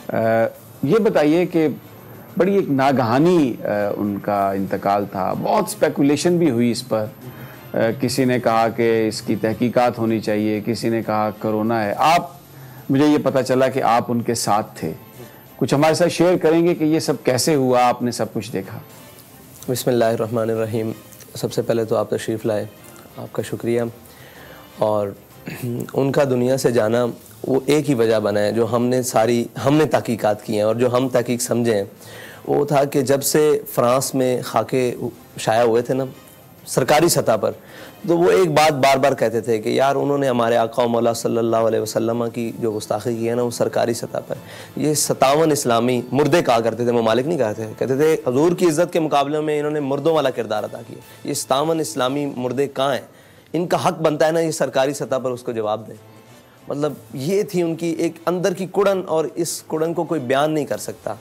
ये बताइए कि बड़ी एक नागहानी उनका इंतकाल था, बहुत स्पेकुलेशन भी हुई इस पर। किसी ने कहा कि इसकी तहकीकात होनी चाहिए, किसी ने कहा कोरोना है। आप, मुझे ये पता चला कि आप उनके साथ थे, कुछ हमारे साथ शेयर करेंगे कि ये सब कैसे हुआ, आपने सब कुछ देखा? बिस्मिल्लाहिर्रहमानिर्रहीम। सबसे पहले तो आप तशरीफ़ लाए, आपका शुक्रिया। और उनका दुनिया से जाना वो एक ही वजह बना है जो हमने तहकीकात की हैं और जो हम तहकीक समझे हैं, वो था कि जब से फ़्रांस में खाके शाया हुए थे ना सरकारी सतह पर, तो वो एक बात बार बार कहते थे कि यार उन्होंने हमारे आका मौला सल्लल्लाहु अलैहि वसल्लम की जो गुस्ताखी की है ना वो सरकारी सतह पर, ये 57 इस्लामी मुर्दे कहा करते थे, ममालिक नहीं कहते थे, कहते थे हजूर की इज़्ज़त के मुकाबले में इन्होंने मुर्दों वाला किरदार अदा किया। ये 57 इस्लामी मुर्दे कहाँ हैं? इनका हक बनता है ना ये सरकारी सतह पर उसको जवाब दें। मतलब ये थी उनकी एक अंदर की कुड़न, और इस कुड़न को कोई बयान नहीं कर सकता।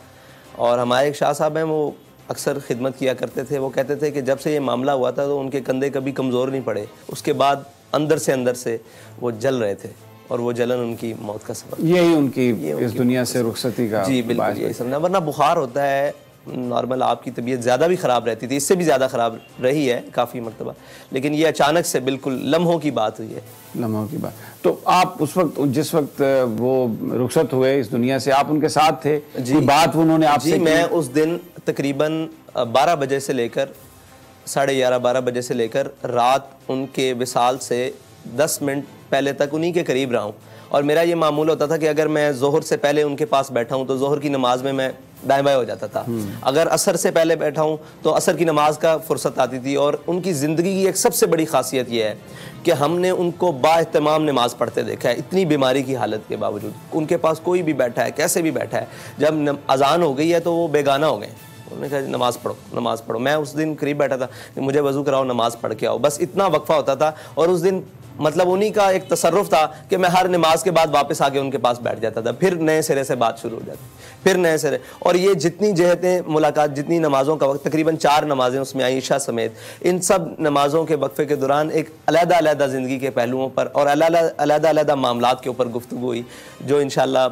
और हमारे एक शाह साहब हैं, वो अक्सर खिदमत किया करते थे, वो कहते थे कि जब से ये मामला हुआ था तो उनके कंधे कभी कमज़ोर नहीं पड़े, उसके बाद अंदर से वो जल रहे थे, और वो जलन उनकी मौत का सबब, यही उनकी इस दुनिया से रुखसती का। जी बिल्कुल यही समझना। वरना बुखार होता है नॉर्मल, आपकी तबीयत ज़्यादा भी ख़राब रहती थी, इससे भी ज़्यादा ख़राब रही है काफ़ी मरतबा, लेकिन ये अचानक से बिल्कुल लम्हों की बात हुई है। लम्हों की बात। तो आप उस वक्त, जिस वक्त वो रुखसत हुए इस दुनिया से, आप उनके साथ थे? जी, बात उन्होंने आपसे? मैं उस दिन तकरीबन 12 बजे से लेकर 11:30 12 बजे से लेकर रात उनके विसाल से 10 मिनट पहले तक उन्हीं के करीब रहा हूँ। और मेरा ये मामूल होता था कि अगर मैं ज़ोहर से पहले उनके पास बैठा हूँ तो ज़ोहर की नमाज में मैं दाएं बाएं हो जाता था, अगर असर से पहले बैठा हूँ तो असर की नमाज का फुर्सत आती थी। और उनकी ज़िंदगी की एक सबसे बड़ी खासियत यह है कि हमने उनको बाएहतमाम नमाज़ पढ़ते देखा है, इतनी बीमारी की हालत के बावजूद। उनके पास कोई भी बैठा है, कैसे भी बैठा है, जब अजान हो गई है तो वो बेगाना हो गए, उन्होंने कहा नमाज़ पढ़ो। मैं उस दिन करीब बैठा था कि मुझे वज़ू कराओ, नमाज़ पढ़ के आओ, बस इतना वक्फा होता था। और उस दिन मतलब उन्हीं का एक तसर्रुफ था कि मैं हर नमाज के बाद वापस आके उनके पास बैठ जाता था, फिर नए सिरे से बात शुरू हो जाती, फिर नए सिरे। और ये जितनी जहतें मुलाकात, जितनी नमाज़ों का वक्त, तकरीबन 4 नमाजें उसमें आयशा समेत, इन सब नमाज़ों के वक्फे के दौरान एक अलग-अलग ज़िंदगी के पहलुओं पर और अलग-अलग मामलात के ऊपर गुफ्तगू हुई, जो इंशाअल्लाह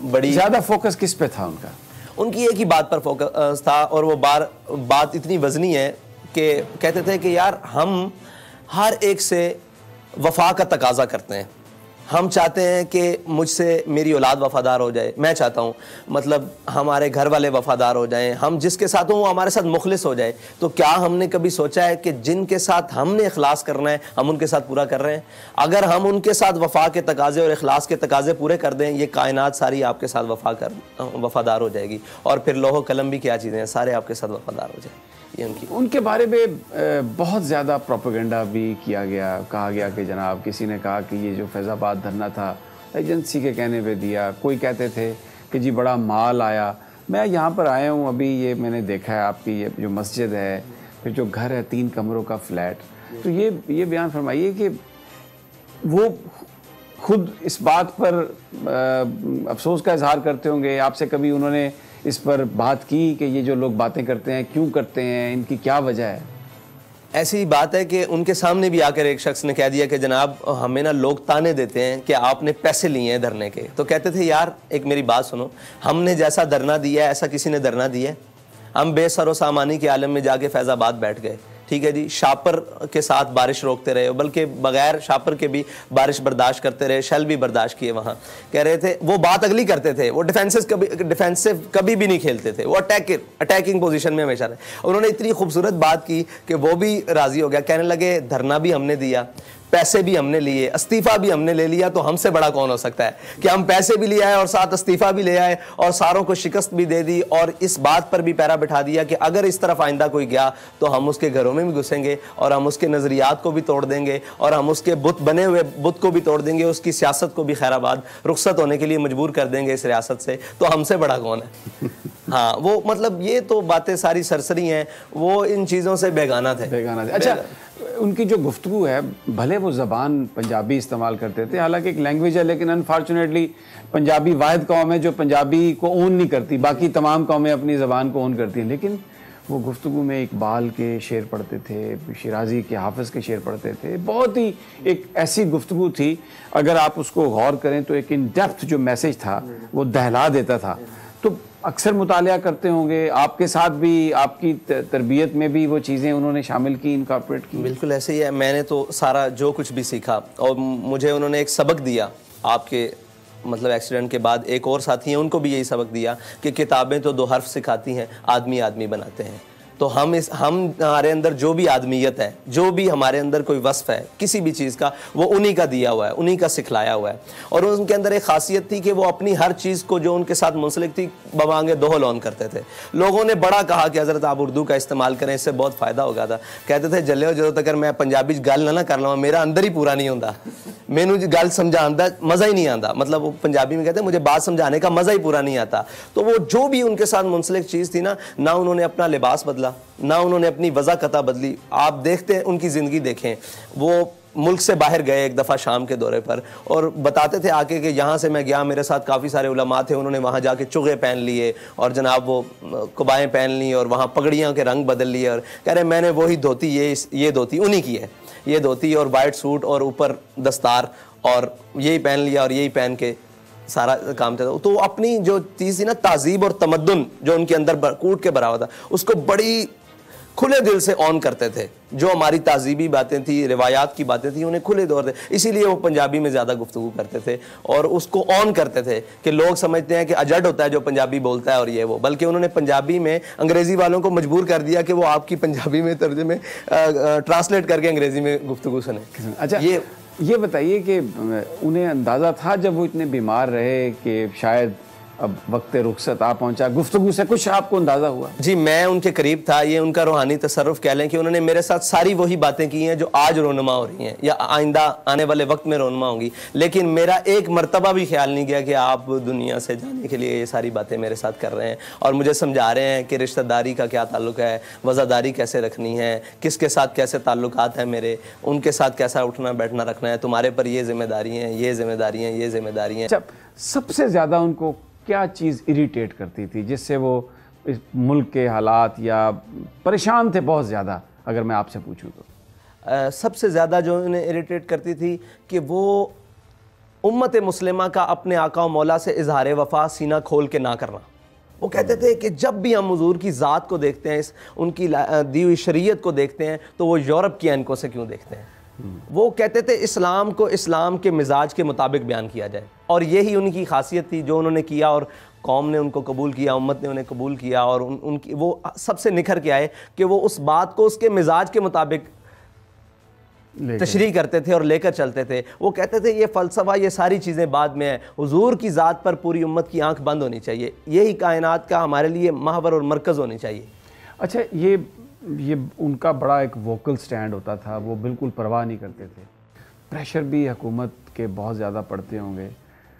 बड़ी ज़्यादा फोकस किस पे था उनका? उनकी एक ही बात पर फोकस था, और वो बात इतनी वज़नी है कि कहते थे कि यार हम हर एक से वफा का तकाजा करते हैं, हम चाहते हैं कि मुझसे मेरी औलाद वफ़ादार हो जाए, मैं चाहता हूँ मतलब हमारे घर वाले वफ़ादार हो जाएं, हम जिसके साथ हों वो हमारे साथ मुखलिस हो जाए। तो क्या हमने कभी सोचा है कि जिनके साथ हमने इखलास करना है हम उनके साथ पूरा कर रहे हैं? अगर हम उनके साथ वफ़ा के तकाजे और इखलास के तकाजे पूरे कर दें, ये कायनात सारी आपके साथ वफ़ादार हो जाएगी, और फिर लोहो कलम भी क्या चीज़ें हैं, सारे आपके साथ वफ़ादार हो जाए। ये उनके बारे में बहुत ज़्यादा प्रोपेगेंडा भी किया गया, कहा गया कि जनाब, किसी ने कहा कि ये जो फैज़ाबाद धरना था एजेंसी के कहने पे दिया, कोई कहते थे कि जी बड़ा माल आया। मैं यहाँ पर आया हूँ अभी, ये मैंने देखा है आपकी ये जो मस्जिद है, फिर जो घर है 3 कमरों का फ्लैट, तो ये बयान फरमाइए कि वो खुद इस बात पर अफसोस का इजहार करते होंगे, आपसे कभी उन्होंने इस पर बात की कि ये जो लोग बातें करते हैं क्यों करते हैं, इनकी क्या वजह है? ऐसी बात है कि उनके सामने भी आकर एक शख्स ने कह दिया कि जनाब हमें ना लोग ताने देते हैं कि आपने पैसे लिए हैं धरने के। तो कहते थे यार एक मेरी बात सुनो, हमने जैसा धरना दिया है ऐसा किसी ने धरना दिया है? हम बेसरो सामानी के आलम में जाके फैज़ाबाद बैठ गए, ठीक है जी, शापर के साथ बारिश रोकते रहे, बल्कि बगैर शापर के भी बारिश बर्दाश्त करते रहे, शल भी बर्दाश्त किए। वहाँ कह रहे थे वो बात अगली करते थे, वो डिफेंसिव कभी भी नहीं खेलते थे, वो अटैकिंग पोजीशन में हमेशा रहे। उन्होंने इतनी खूबसूरत बात की कि वो भी राज़ी हो गया, कहने लगे धरना भी हमने दिया, पैसे भी हमने लिए, इस्तीफ़ा भी हमने ले लिया, तो हमसे बड़ा कौन हो सकता है कि हम पैसे भी ले आए और साथ इस्तीफ़ा भी ले आए और सारों को शिकस्त भी दे दी, और इस बात पर भी पैरा बिठा दिया कि अगर इस तरफ आइंदा कोई गया तो हम उसके घरों में भी घुसेंगे और हम उसके नज़रियात को भी तोड़ देंगे और हम उसके बुत बने हुए बुत को भी तोड़ देंगे, उसकी सियासत को भी खैराबाद रुखसत होने के लिए मजबूर कर देंगे इस रियासत से, तो हमसे बड़ा कौन है? हाँ, वो मतलब ये तो बातें सारी सरसरी हैं, वो इन चीज़ों से बेगाना थे। अच्छा, उनकी जो गुफ्तगू है, भले वो ज़बान पंजाबी इस्तेमाल करते थे, हालांकि एक लैंग्वेज है, लेकिन अनफॉर्चुनेटली पंजाबी वाहिद कौम है जो पंजाबी को ओन नहीं करती, बाकी तमाम कौमें अपनी ज़बान को ओन करती हैं। लेकिन वो गुफ्तगू में इकबाल के शेर पढ़ते थे, शिराजी के, हाफिज़ के शेर पढ़ते थे, बहुत ही एक ऐसी गुफ्तगू थी, अगर आप उसको गौर करें तो एक इन डेप्थ जो मैसेज था वो दहला देता था। तो अक्सर मुतालिया करते होंगे, आपके साथ भी, आपकी तरबियत में भी वो चीज़ें उन्होंने शामिल की, इनकॉर्पोरेट की? बिल्कुल ऐसे ही है। मैंने तो सारा जो कुछ भी सीखा, और मुझे उन्होंने एक सबक दिया आपके मतलब एक्सीडेंट के बाद। एक और साथी हैं, उनको भी यही सबक दिया कि किताबें तो दो हर्फ सिखाती हैं, आदमी आदमी बनाते हैं। तो हम हमारे अंदर जो भी आदमियत है, जो भी हमारे अंदर कोई वस्फ है किसी भी चीज़ का, वो उन्हीं का दिया हुआ है, उन्हीं का सिखलाया हुआ है। और उनके अंदर एक खासियत थी कि वो अपनी हर चीज़ को जो उनके साथ मुंसलिक थी बवांगे दोहल ऑन करते थे। लोगों ने बड़ा कहा कि हज़रत आप उर्दू का इस्तेमाल करें, इससे बहुत फ़ायदा होगा था। कहते थे जल्ले जो तक मैं पंजाबी गल ना कर लवां, मेरा अंदर ही पूरा नहीं होता, मैनू गल समझाने का मज़ा ही नहीं आता। मतलब वो पंजाबी में कहते हैं मुझे बात समझाने का मज़ा ही पूरा नहीं आता। तो वो जो भी उनके साथ मुंसलिक चीज़ थी ना उन्होंने अपना लिबास बदला, ना उन्होंने अपनी वज़ाकता बदली। आप देखते हैं उनकी ज़िंदगी देखें, वो मुल्क से बाहर गए एक दफ़ा शाम के दौरे पर, और बताते थे आके कि यहाँ से मैं गया, मेरे साथ काफ़ी सारे उलमा थे, उन्होंने वहाँ जाके चुगे पहन लिए और जनाब वो कुबाएँ पहन ली और वहाँ पगड़ियाँ के रंग बदल लिए, और कह रहे मैंने वही धोती, ये धोती उन्हीं की है, ये धोती और वाइट सूट और ऊपर दस्तार, और यही पहन लिया और यही पहन के सारा काम था। तो अपनी जो चीज़ थी ना, तहजीब और तमद्दुन जो उनके अंदर कूट के भरा हुआ था, उसको बड़ी खुले दिल से ऑन करते थे। जो हमारी तहजीबी बातें थी, रिवायात की बातें थी, उन्हें खुले तौर से, इसीलिए वो पंजाबी में ज़्यादा गुफ्तगू करते थे और उसको ऑन करते थे कि लोग समझते हैं कि अजड होता है जो पंजाबी बोलता है और ये वो, बल्कि उन्होंने पंजाबी में अंग्रेज़ी वालों को मजबूर कर दिया कि वो आपकी पंजाबी में तर्जुमे ट्रांसलेट करके अंग्रेज़ी में गुफ्तगू सुने। अच्छा, ये बताइए कि उन्हें अंदाज़ा था जब वो इतने बीमार रहे कि शायद अब वक्त रुखसत आ पहुंचा, गुफ्तगू से कुछ आपको अंदाज़ा हुआ? जी, मैं उनके करीब था, ये उनका रूहानी तसर्रुफ कह लें कि उन्होंने मेरे साथ सारी वही बातें की हैं जो आज रोनुमा हो रही हैं या आइंदा आने वाले वक्त में रोनुमा होंगी। लेकिन मेरा एक मरतबा भी ख्याल नहीं गया कि आप दुनिया से जाने के लिए ये सारी बातें मेरे साथ कर रहे हैं और मुझे समझा रहे हैं कि रिश्तेदारी का क्या ताल्लुक है, वज़ादारी कैसे रखनी है, किसके साथ कैसे ताल्लुकात हैं मेरे, उनके साथ कैसा उठना बैठना रखना है, तुम्हारे पर ये जिम्मेदारी हैं, ये जिम्मेदारी हैं, ये जिम्मेदारी हैं। सबसे ज़्यादा उनको क्या चीज़ इरिटेट करती थी जिससे वो इस मुल्क के हालात या परेशान थे बहुत ज़्यादा, अगर मैं आपसे पूछूं तो? सबसे ज़्यादा जो उन्हें इरिटेट करती थी कि वो उम्मत मुस्लिमा का अपने आका व मौला से इजहार वफा सीना खोल के ना करना। वो कहते थे कि जब भी हम हुजूर की ज़ात को देखते हैं, उनकी दी हुई शरीयत को देखते हैं, तो वो यूरोप की ऐनकों से क्यों देखते हैं। वो कहते थे इस्लाम को इस्लाम के मिजाज के मुताबिक बयान किया जाए, और यही उनकी खासियत थी जो उन्होंने किया, और कौम ने उनको कबूल किया, उम्मत ने उन्हें कबूल किया, और उनकी वो सबसे निखर के आए कि वो उस बात को उसके मिजाज के मुताबिक तशरीह करते थे और लेकर चलते थे। वो कहते थे ये फ़लसफ़ा, ये सारी चीज़ें बाद में है, हुजूर की ज़ात पर पूरी उम्मत की आंख बंद होनी चाहिए, यही कायनात का हमारे लिए महवर और मरकज़ होनी चाहिए। अच्छा, ये उनका बड़ा एक वोकल स्टैंड होता था, वो बिल्कुल परवाह नहीं करते थे। प्रेशर भी हुकूमत के बहुत ज़्यादा पड़ते होंगे,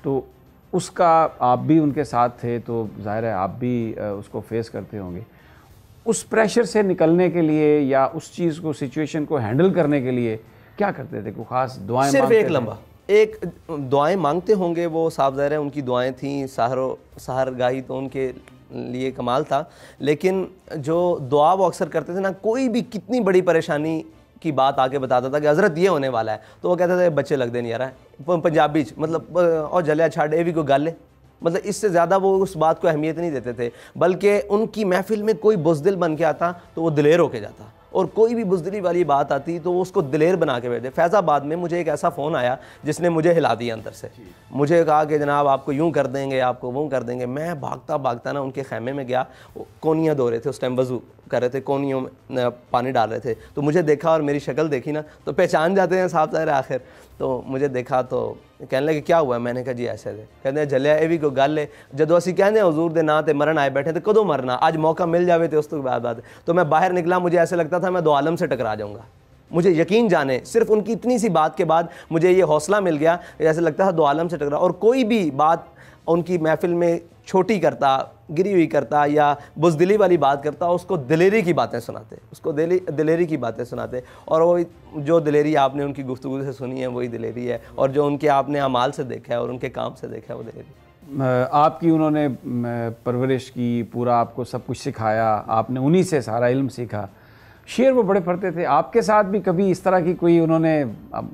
तो उसका आप भी उनके साथ थे तो ज़ाहिर है आप भी उसको फेस करते होंगे। उस प्रेशर से निकलने के लिए या उस चीज़ को, सिचुएशन को हैंडल करने के लिए क्या करते थे? कोई ख़ास दुआएं सिर्फ मांगते एक थे? लम्बा एक दुआएं मांगते होंगे वो, साफ ज़ाहिर है उनकी दुआएं थीं, सहरगाही तो उनके लिए कमाल था। लेकिन जो दुआ वो अक्सर करते थे ना, कोई भी कितनी बड़ी परेशानी की बात आके बताता था कि हज़रत ये होने वाला है, तो वो कहते थे बच्चे लगते नहीं यार, पंजाबी मतलब और जलिया छाड़ ये भी कोई गल है, मतलब इससे ज़्यादा वो उस बात को अहमियत नहीं देते थे। बल्कि उनकी महफिल में कोई बुज़दिल बन के आता तो वो दिलेर होके जाता, और कोई भी बुज़दिली वाली बात आती तो वो उसको दिलेर बना के बैठे। फैज़ाबाद में मुझे एक ऐसा फ़ोन आया जिसने मुझे हिला दिया अंदर से। मुझे कहा कि जनाब आपको यूँ कर देंगे, आपको वो कर देंगे। मैं भागता भागता ना उनके खैमे में गया, कोनियाँ धो रहे थे उस टाइम, वज़ू कर रहे थे, कोनियों में पानी डाल रहे थे। तो मुझे देखा और मेरी शक्ल देखी ना, तो पहचान जाते हैं साहब ज़ाहिर आखिर। तो मुझे देखा तो कहने लगे क्या हुआ? मैंने कहा जी ऐसे थे। कहते हैं जलिया ये भी कोई गल है, जदों असीं कहने हुजूर दे नां ते मरण आए बैठे थे, कदों मरना, आज मौका मिल जावे तो उस तो बाद। तो मैं बाहर निकला, मुझे ऐसे लगता था मैं दो आलम से टकरा जाऊँगा। मुझे यकीन जाने सिर्फ उनकी इतनी सी बात के बाद मुझे ये हौसला मिल गया, ऐसे लगता था दो आलम से टकरा। और कोई भी बात उनकी महफिल में छोटी करता, गिरी हुई करता या बुज़दिली वाली बात करता, उसको दिलेरी की बातें सुनाते, उसको दिलेरी की बातें सुनाते। और वो जो दिलेरी आपने उनकी गुफ्तगू से सुनी है वही दिलेरी है, और जो उनके आपने अमाल से देखा है और उनके काम से देखा है वो दिलेरी। आपकी उन्होंने परवरिश की, पूरा आपको सब कुछ सिखाया, आपने उन्हीं से सारा इल्म सीखा, शेर वो बड़े पढ़ते थे। आपके साथ भी कभी इस तरह की कोई उन्होंने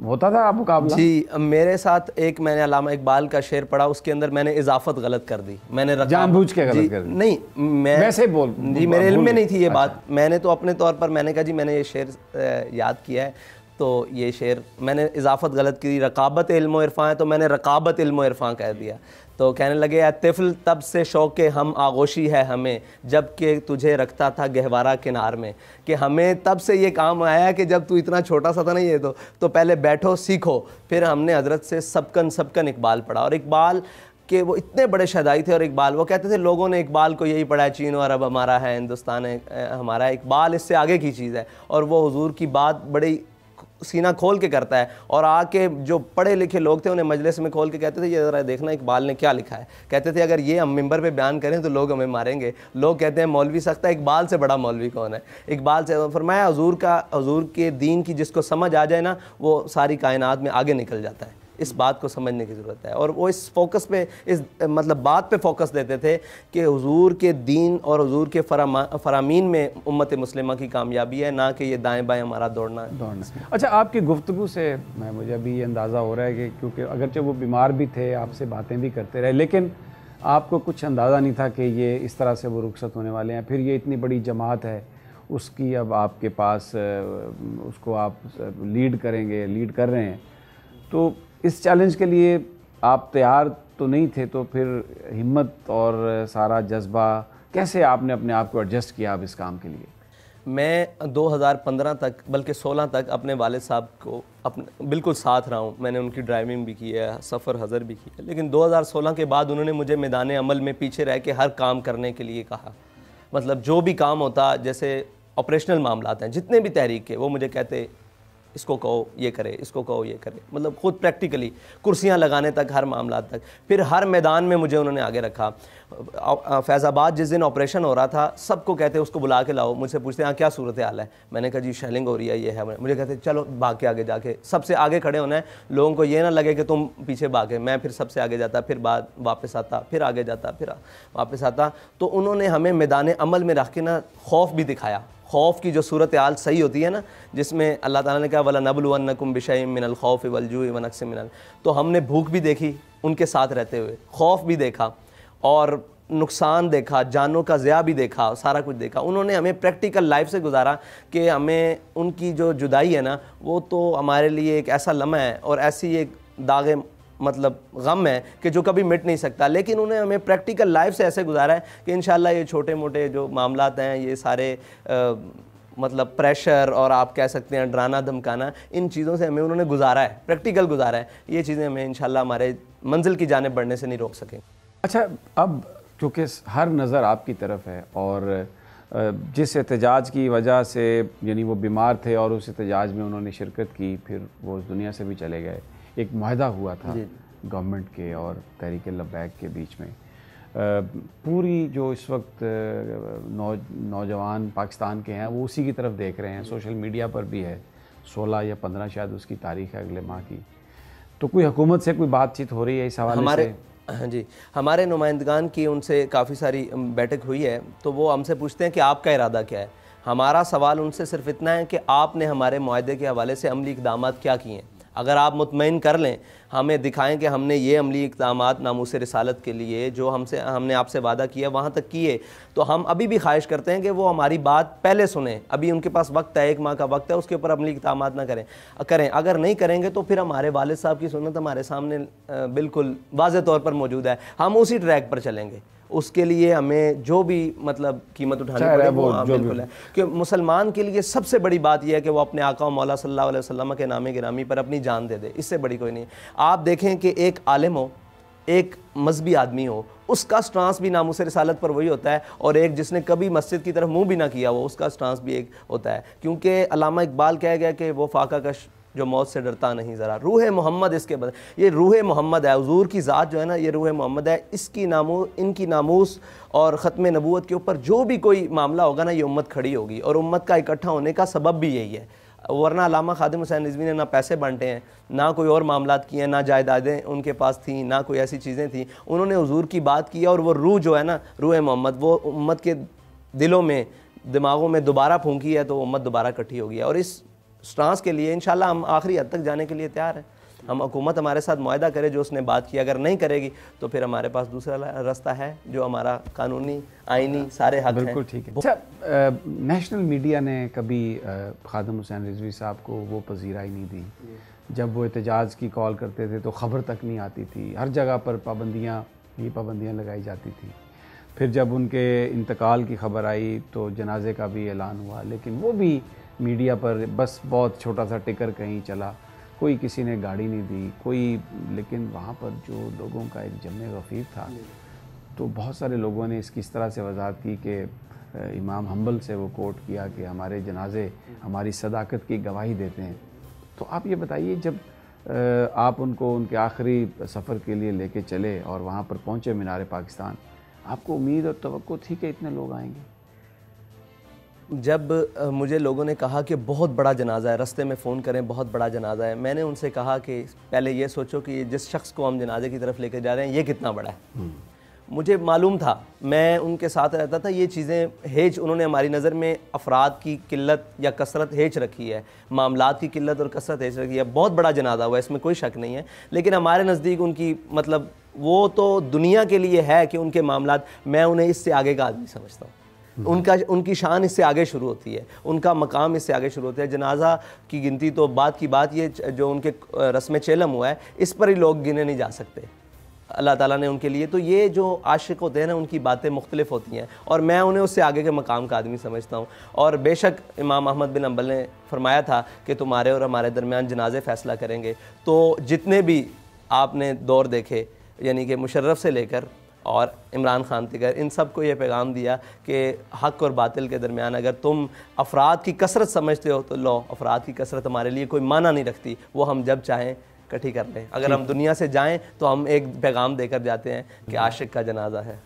होता था मुकाबला? जी, मेरे साथ एक मैंने अल्लामा इकबाल का शेर पढ़ा, उसके अंदर मैंने इजाफत गलत कर दी। मैंने जानबूझ के गलत कर दी? नहीं, मैं वैसे बोल जी, मेरे इल्म में नहीं थी ये बात। मैंने तो अपने तौर पर मैंने कहा जी मैंने ये शेर याद किया है, तो ये शेर मैंने इजाफत गलत की। रकाबत इल्म इरफां है तो मैंने रकाबत इल्म इरफां कह दिया। तो कहने लगे तिफल तब से शौक़ हम आगोशी है हमें, जब कि तुझे रखता था गहवारा किनार में। कि हमें तब से ये काम आया कि जब तू इतना छोटा सा था ना, ये तो पहले बैठो सीखो। फिर हमने हज़रत से सबकन इकबाल पढ़ा, और इकबाल कि वो इतने बड़े शदाई थे। और इकबाल वो कहते थे लोगों ने इकबाल को यही पढ़ा है, चीन और अरब हमारा है, हिंदुस्तान है हमारा है, इकबाल इससे आगे की चीज़ है। और वो हुजूर की बात बड़ी सीना खोल के करता है। और आके जो पढ़े लिखे लोग थे उन्हें मजलिस में खोल के कहते थे ये ज़रा देखना इकबाल ने क्या लिखा है। कहते थे अगर ये हम मिंबर पे बयान करें तो लोग हमें मारेंगे। लोग कहते हैं मौलवी सख्त है, इकबाल से बड़ा मौलवी कौन है। इकबाल से फरमाया हुजूर के दीन की जिसको समझ आ जाए ना, वो सारी कायनात में आगे निकल जाता है। इस बात को समझने की ज़रूरत है। और वो इस फोकस पे, इस मतलब बात पे फोकस देते थे कि हुजूर के दीन और हुजूर के फरामीन में उम्मत मुस्लिमा की कामयाबी है, ना कि ये दाएं बाएं हमारा दौड़ना। अच्छा, आपकी गुफ्तगू से मुझे अभी ये अंदाज़ा हो रहा है कि क्योंकि अगरचे वो बीमार भी थे, आपसे बातें भी करते रहे, लेकिन आपको कुछ अंदाज़ा नहीं था कि ये इस तरह से वो रुखसत होने वाले हैं। फिर ये इतनी बड़ी जमात है, उसकी अब आपके पास उसको आप लीड कर रहे हैं, तो इस चैलेंज के लिए आप तैयार तो नहीं थे। तो फिर हिम्मत और सारा जज्बा कैसे आपने अपने आप को एडजस्ट किया अब इस काम के लिए? मैं 2015 तक बल्कि 16 तक अपने वालिद साहब को अपने बिल्कुल साथ रहा हूँ। मैंने उनकी ड्राइविंग भी की है, सफ़र हज़र भी किया, लेकिन 2016 के बाद उन्होंने मुझे मैदान अमल में पीछे रह के हर काम करने के लिए कहा। मतलब जो भी काम होता, जैसे ऑपरेशनल मामलात हैं जितने भी तहरीक के, वो मुझे कहते इसको कहो ये करे, इसको कहो ये करे। मतलब खुद प्रैक्टिकली कुर्सियां लगाने तक, हर मामला तक। फिर हर मैदान में मुझे उन्होंने आगे रखा। फैज़ाबाद जिस दिन ऑपरेशन हो रहा था, सबको कहते उसको बुला के लाओ। मुझसे पूछते हैं क्या सूरत हाल है। मैंने कहा जी शेलिंग हो रही है, ये है। मुझे कहते चलो भाग के आगे जाके सबसे आगे खड़े होना है, लोगों को ये ना लगे कि तुम पीछे भागे। मैं फिर सबसे आगे जाता, फिर बाद वापस आता, फिर आगे जाता, फिर वापस आता। तो उन्होंने हमें मैदान अमल में रख के ना खौफ भी दिखाया। खौफ की जो सूरत हाल सही होती है ना, जिसमें अल्लाह ताला ने कहा वला नबलुवन्नकुम बिशैइन मिनल खौफ वल जूइ व नक्सिम मिनल। तो हमने भूख भी देखी उनके साथ रहते हुए, खौफ भी देखा और नुकसान देखा, जानों का ज़िया भी देखा, सारा कुछ देखा। उन्होंने हमें प्रैक्टिकल लाइफ से गुजारा कि हमें उनकी जो जुदाई है ना, वो तो हमारे लिए एक ऐसा लम्हा है और ऐसी एक दागे मतलब गम है कि जो कभी मिट नहीं सकता। लेकिन उन्हें हमें प्रैक्टिकल लाइफ से ऐसे गुजारा है कि इंशाल्लाह ये छोटे मोटे जो मामलात हैं, ये सारे मतलब प्रेशर और आप कह सकते हैं डराना धमकाना, इन चीज़ों से हमें उन्होंने गुजारा है, प्रैक्टिकल गुजारा है। ये चीज़ें हमें इंशाल्लाह हमारे मंजिल की जानिब बढ़ने से नहीं रोक सकें। अच्छा, अब क्योंकि हर नज़र आपकी तरफ है और जिस एहतजाज की वजह से यानी वो बीमार थे और उस एहतजाज में उन्होंने शिरकत की, फिर वो उस दुनिया से भी चले गए। एक मुआहदा हुआ था गवर्नमेंट के और तहरीक लब्बैक के बीच में। पूरी जो इस वक्त नौजवान पाकिस्तान के हैं वो उसी की तरफ देख रहे हैं। सोशल मीडिया पर भी है, 16 या 15 शायद उसकी तारीख है अगले माह की। तो कोई हुकूमत से कोई बातचीत हो रही है इस हवाले से? हाँ जी, हमारे नुमाइंदगान की उनसे काफ़ी सारी बैठक हुई है। तो वो हमसे पूछते हैं कि आपका इरादा क्या है। हमारा सवाल उनसे सिर्फ इतना है कि आपने हमारे मुआहदे के हवाले से अमली इक़दाम क्या किए हैं। अगर आप मुतमईन कर लें, हमें दिखाएं कि हमने ये अमली इक़दाम नामूस रिसालत के लिए जो हमने आपसे वादा किया वहाँ तक किए, तो हम अभी भी ख्वाहिश करते हैं कि वो हमारी बात पहले सुने। अभी उनके पास वक्त है, 1 माह का वक्त है, उसके ऊपर अमली इक़दाम ना करें। अगर नहीं करेंगे तो फिर हमारे वालिद साहब की सुन्नत हमारे सामने बिल्कुल वाज़े तौर पर मौजूद है, हम उसी ट्रैक पर चलेंगे। उसके लिए हमें जो भी मतलब कीमत उठानी पड़े वो बिल्कुल है। कि मुसलमान के लिए सबसे बड़ी बात यह है कि वो अपने आका और मौला सल्लल्लाहु अलैहि वसल्लम के नामे गिरामी पर अपनी जान दे दे। इससे बड़ी कोई नहीं। आप देखें कि एक आलिम हो, एक मजहबी आदमी हो, उसका स्टांस भी नामूस रिसालत पर वही होता है, और एक जिसने कभी मस्जिद की तरफ मुँह भी ना किया हो उसका स्टांस भी एक होता है। क्योंकि अल्लामा इकबाल कह गया कि वो फाका कश जो मौत से डरता नहीं ज़रा, रूह मोहम्मद इसके बदल। ये रूह मोहम्मद है, हुजूर की ज़ात जो है ना, ये रूह मोहम्मद है। इनकी नामूस और ख़त्म नबूवत के ऊपर जो भी कोई मामला होगा ना, ये उम्मत खड़ी होगी। और उम्मत का इकट्ठा होने का सबब भी यही है। वरना अल्लामा खादिम हुसैन रिज़वी ने ना पैसे बांटे हैं, ना कोई और मामलात किए हैं, ना जायदादें उनके पास थी, ना कोई ऐसी चीज़ें थी। उन्होंने हुजूर की बात की और वो रूह जो है ना, रूह मोहम्मद, वो उम्मत के दिलों में दिमागों में दोबारा फूंकी है तो उम्मत दोबारा इकट्ठी होगी है। और इस स्टांस के लिए इंशाल्लाह हम आखिरी हद तक जाने के लिए तैयार हैं। हम हुकूमत हमारे साथ मुआहदा करे जो उसने बात की, अगर नहीं करेगी तो फिर हमारे पास दूसरा रास्ता है जो हमारा कानूनी आईनी सारे हक हैं। बिल्कुल ठीक है। अच्छा, नेशनल मीडिया ने कभी खादिम हुसैन रिजवी साहब को वो पजीराई नहीं दी। जब वो एहतजाज की कॉल करते थे तो ख़बर तक नहीं आती थी, हर जगह पर पाबंदियाँ लगाई जाती थी। फिर जब उनके इंतकाल की खबर आई तो जनाजे का भी ऐलान हुआ, लेकिन वो भी मीडिया पर बस बहुत छोटा सा टिकर कहीं चला, कोई किसी ने गाड़ी नहीं दी कोई। लेकिन वहाँ पर जो लोगों का एक जमे गफ़ीर था, तो बहुत सारे लोगों ने इसकी इस तरह से वजाहत की कि इमाम हम्बल से वो कोट किया कि हमारे जनाजे हमारी सदाकत की गवाही देते हैं। तो आप ये बताइए, जब आप उनको उनके आखिरी सफ़र के लिए लेके चले और वहाँ पर पहुँचे मीनार पाकिस्तान, आपको उम्मीद और तवक्को थी कि इतने लोग आएंगे? जब मुझे लोगों ने कहा कि बहुत बड़ा जनाजा है, रास्ते में फ़ोन करें बहुत बड़ा जनाजा है, मैंने उनसे कहा कि पहले ये सोचो कि जिस शख्स को हम जनाजे की तरफ लेकर जा रहे हैं ये कितना बड़ा है। मुझे मालूम था, मैं उनके साथ रहता था, ये चीज़ें हेज उन्होंने हमारी नज़र में अफराद की किल्लत या कसरत हेज रखी है, मामलात की किल्लत और कसरत हेज रखी है। बहुत बड़ा जनाजा हुआ, इसमें कोई शक नहीं है, लेकिन हमारे नज़दीक उनकी मतलब वो तो दुनिया के लिए है कि उनके मामलात, मैं उन्हें इससे आगे का आदमी समझता हूँ। उनकी शान इससे आगे शुरू होती है, उनका मकाम इससे आगे शुरू होता है। जनाजा की गिनती तो बात की बात, ये जो उनके रस्म चेलम हुआ है इस पर ही लोग गिने नहीं जा सकते अल्लाह ताला ने उनके लिए। तो ये जो आशिक होते हैं ना, उनकी बातें मुख्तलिफ होती हैं और मैं उन्हें उससे आगे के मकाम का आदमी समझता हूँ। और बेशक इमाम अहमद बिन हम्बल ने फरमाया था कि तुम्हारे और हमारे दरमियान जनाजे फ़ैसला करेंगे। तो जितने भी आपने दौर देखे, यानी कि मुशर्रफ से लेकर और इमरान खान तक, इन सब को ये पैगाम दिया कि हक़ और बातिल के दरमियान अगर तुम अफराद की कसरत समझते हो तो लो, अफराद की कसरत हमारे लिए कोई माना नहीं रखती, वो हम जब चाहें इकट्ठी कर लें। अगर हम दुनिया से जाएं तो हम एक पैगाम देकर जाते हैं कि आशिक का जनाजा है।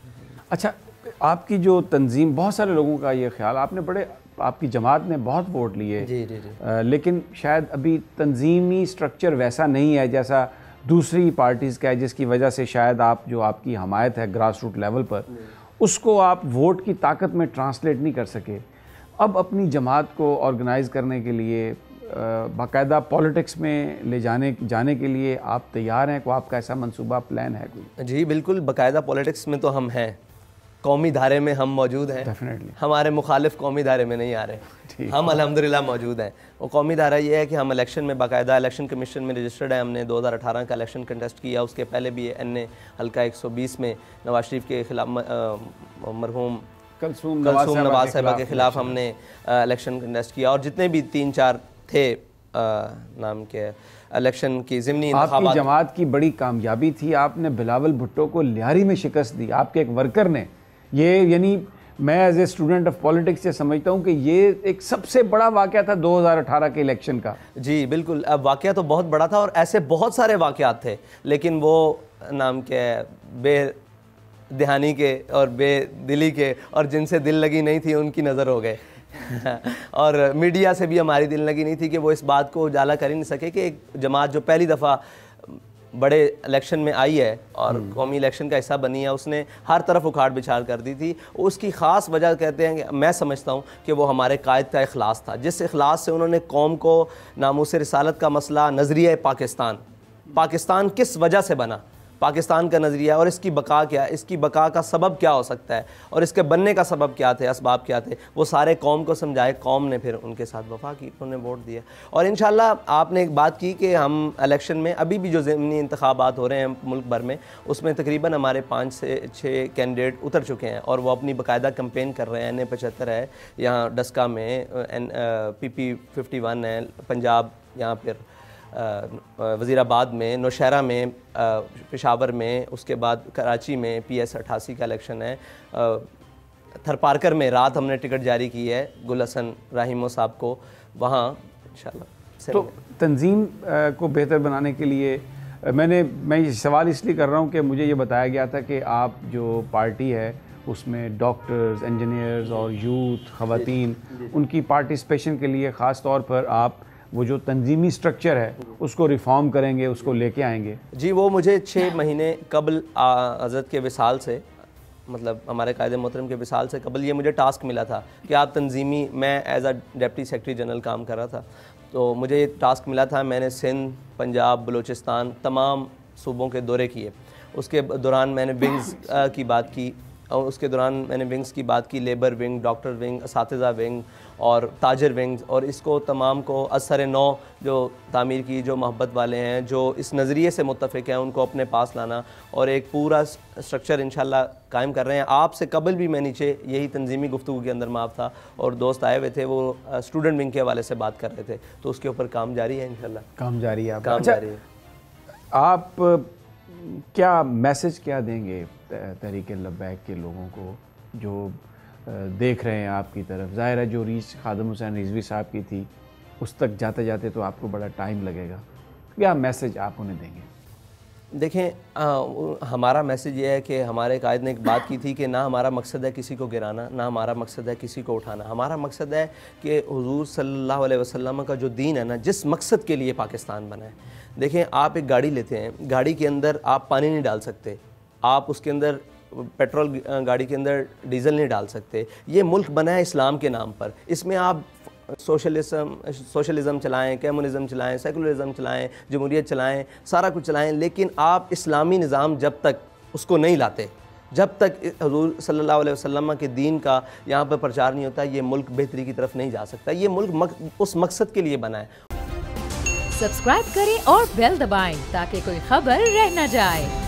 अच्छा, आपकी जो तंजीम, बहुत सारे लोगों का ये ख्याल, आपकी जमात ने बहुत वोट लिए, जी जी जी, लेकिन शायद अभी तंजीमी स्ट्रक्चर वैसा नहीं है जैसा दूसरी पार्टीज़ का है, जिसकी वजह से शायद आप जो आपकी हमायत है ग्रास रूट लेवल पर, उसको आप वोट की ताकत में ट्रांसलेट नहीं कर सके। अब अपनी जमात को ऑर्गेनाइज़ करने के लिए, बाकायदा पॉलिटिक्स में ले जाने के लिए आप तैयार हैं? कोई आपका ऐसा मंसूबा प्लान है कोई? जी बिल्कुल, बाकायदा पॉलिटिक्स में तो हम हैं, कौमी धारे में हम मौजूद हैं। डेफिनेटली हमारे मुखालिफ कौमी धारे में नहीं आ रहे, हम अल्हम्दुलिल्लाह मौजूद हैं। वो कौमी धारा ये है कि हम इलेक्शन में बाकायदा इलेक्शन कमीशन में रजिस्टर्ड है। हमने 2018 का इलेक्शन कंटेस्ट किया, उसके पहले भी NA हल्का 120 में नवाज शरीफ के खिलाफ, मरहूम कलसूम नवाज साहिबा के ख़िलाफ़ हमने इलेक्शन कंटेस्ट किया। और जितने भी 3-4 थे नाम के इलेक्शन की ज़िमनी इंतखाबात, आपकी जमात की बड़ी कामयाबी थी, आपने बिलावल भुट्टो को लिहारी में शिकस्त दी, आपके एक वर्कर ने। ये यानी मैं as a student of politics से समझता हूँ कि ये एक सबसे बड़ा वाक़या था 2018 के इलेक्शन का। जी बिल्कुल, अब वाक़या तो बहुत बड़ा था और ऐसे बहुत सारे वाक़यात थे, लेकिन वो नाम के बेदहानी के और बेदिली के और जिनसे दिल लगी नहीं थी उनकी नज़र हो गए और मीडिया से भी हमारी दिल लगी नहीं थी कि वो इस बात को उजाला कर ही नहीं सके कि एक जमात जो पहली दफ़ा बड़े इलेक्शन में आई है और कौमी इलेक्शन का हिस्सा बनी है, उसने हर तरफ उखाड़ बिछाड़ कर दी थी। उसकी ख़ास वजह कहते हैं कि मैं समझता हूँ कि वो हमारे कायद का इखलास था, जिस इखलास से उन्होंने कौम को नामूस रिसालत का मसला, नज़रिया पाकिस्तान किस वजह से बना, पाकिस्तान का नज़रिया और इसकी बका क्या, इसकी बका का सबब क्या हो सकता है और इसके बनने का सबब क्या थे, असबाब क्या थे, वो सारे कौम को समझाए। कौम ने फिर उनके साथ वफा की, उन्होंने वोट दिया। और इंशाल्लाह आपने एक बात की कि हम इलेक्शन में अभी भी जो ज़मीनी इंतखाबात हो रहे हैं मुल्क भर में, उसमें तकरीबन हमारे 5 से 6 कैंडिडेट उतर चुके हैं और वो अपनी बाकायदा कैंपेन कर रहे हैं। NA-75 है यहाँ डस्का में, PP-51 है पंजाब, यहाँ पर वज़ीराबाद में, नौशहरा में, पेशावर में, उसके बाद कराची में PS-88 का इलेक्शन है। थरपारकर में रात हमने टिकट जारी की है गुल हसन राहिमो साहब को, वहाँ इंशाल्लाह। तो तंजीम को बेहतर बनाने के लिए मैं ये सवाल इसलिए कर रहा हूँ कि मुझे ये बताया गया था कि आप जो पार्टी है उसमें डॉक्टर्स, इंजीनियर्स और यूथ, ख़वातीन, उनकी पार्टिसिपेशन के लिए ख़ास तौर पर आप वो जो तंजीमी स्ट्रक्चर है उसको रिफॉर्म करेंगे, उसको लेके आएंगे। जी, वो मुझे 6 महीने कबल हज़रत के विसाल से मतलब हमारे कायदे मोहतरम के विसाल से कबल ये मुझे टास्क मिला था कि आप तंजीमी, मैं as a deputy secretary general काम कर रहा था, तो मुझे ये टास्क मिला था। मैंने सिंध, पंजाब, बलूचिस्तान तमाम सूबों के दौरे किए। उसके दौरान मैंने विंग्स की बात की, और उसके दौरान मैंने विंग्स की बात की, लेबर विंग, डॉक्टर विंग, असातिज़ा विंग और ताजर विंग्स, और इसको तमाम को असर नौ जो तामीर की जो मोहब्बत वाले हैं, जो इस नज़रिए से मुत्तफ़िक हैं, उनको अपने पास लाना और एक पूरा स्ट्रक्चर इंशाल्लाह कायम कर रहे हैं। आपसे कबल भी मैं नीचे यही तंजीमी गुफ्तगू के अंदर माफ़ था और दोस्त आए हुए थे, वो स्टूडेंट विंग के हवाले से बात कर रहे थे, तो उसके ऊपर काम जारी है इंशाल्लाह। काम जारी है, काम जारी है। आप क्या मैसेज क्या देंगे तहरीक लब्बैक के लोगों को जो देख रहे हैं आपकी तरफ? ज़ाहिर है जो रीच खादम हुसैन रिजवी साहब की थी उस तक जाते जाते तो आपको बड़ा टाइम लगेगा, क्या मैसेज आप उन्हें देंगे? देखें, हमारा मैसेज ये है कि हमारे कायद ने एक बात की थी कि ना हमारा मकसद है किसी को गिराना, ना हमारा मकसद है किसी को उठाना। हमारा मकसद है कि हुजूर सल्लल्लाहु अलैहि वसल्लम का जो दीन है ना, जिस मकसद के लिए पाकिस्तान बना है। देखें, आप एक गाड़ी लेते हैं, गाड़ी के अंदर आप पानी नहीं डाल सकते, आप उसके अंदर पेट्रोल, गाड़ी के अंदर डीजल नहीं डाल सकते। ये मुल्क बना है इस्लाम के नाम पर, इसमें आप सोशलिज़म चलाएं, कम्युनिज़म चलाएं, सेकुलरिज़म चलाएं, जमहूरियत चलाएं, सारा कुछ चलाएं, लेकिन आप इस्लामी निज़ाम जब तक उसको नहीं लाते, जब तक हुज़ूर सल्लल्लाहु अलैहि वसल्लम के दीन का यहाँ पर प्रचार नहीं होता, ये मुल्क बेहतरी की तरफ नहीं जा सकता। ये मुल्क उस मकसद के लिए बना है। सब्सक्राइब करें और बेल दबाएं ताकि कोई खबर रह न जाए।